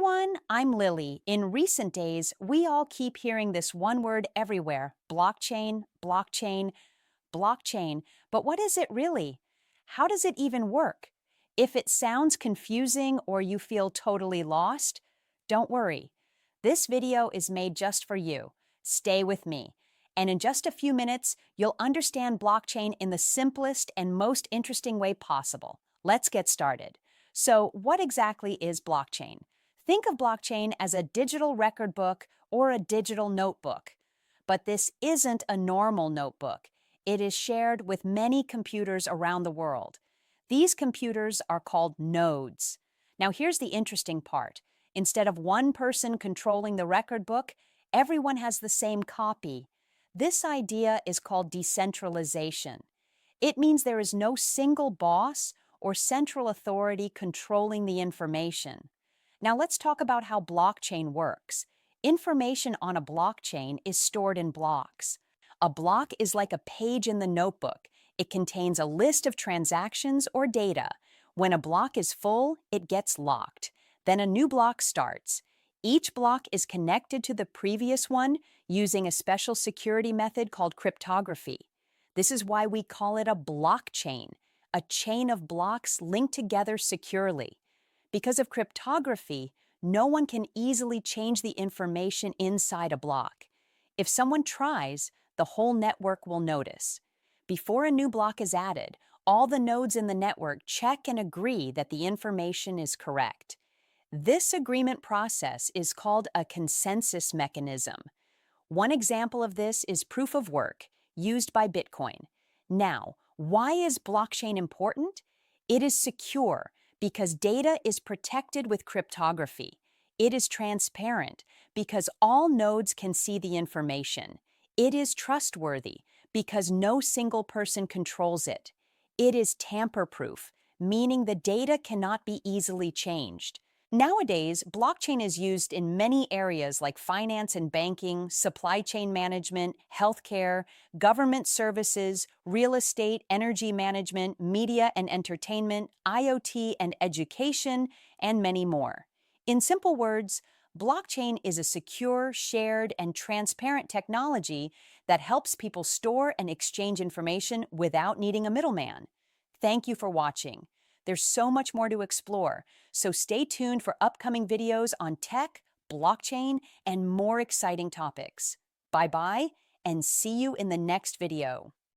everyone, I'm Lily. In recent days, we all keep hearing this one word everywhere: blockchain, blockchain, blockchain. But what is it really? How does it even work? If it sounds confusing or you feel totally lost, don't worry. This video is made just for you. Stay with me. And in just a few minutes, you'll understand blockchain in the simplest and most interesting way possible. Let's get started. So, what exactly is blockchain? Think of blockchain as a digital record book or a digital notebook. But this isn't a normal notebook. It is shared with many computers around the world. These computers are called nodes. Now, here's the interesting part. Instead of one person controlling the record book, everyone has the same copy. This idea is called decentralization. It means there is no single boss or central authority controlling the information. Now, let's talk about how blockchain works. Information on a blockchain is stored in blocks. A block is like a page in the notebook. It contains a list of transactions or data. When a block is full, it gets locked. Then a new block starts. Each block is connected to the previous one using a special security method called cryptography. This is why we call it a blockchain, a chain of blocks linked together securely. Because of cryptography, no one can easily change the information inside a block. If someone tries, the whole network will notice. Before a new block is added, all the nodes in the network check and agree that the information is correct. This agreement process is called a consensus mechanism. One example of this is proof of work, used by Bitcoin. Now, why is blockchain important? It is secure because data is protected with cryptography. It is transparent because all nodes can see the information. It is trustworthy because no single person controls it. It is tamper-proof, meaning the data cannot be easily changed. Nowadays, blockchain is used in many areas like finance and banking, supply chain management, healthcare, government services, real estate, energy management, media and entertainment, IoT and education, and many more. In simple words, blockchain is a secure, shared, and transparent technology that helps people store and exchange information without needing a middleman. Thank you for watching. There's so much more to explore, so stay tuned for upcoming videos on tech, blockchain, and more exciting topics. Bye-bye, and see you in the next video.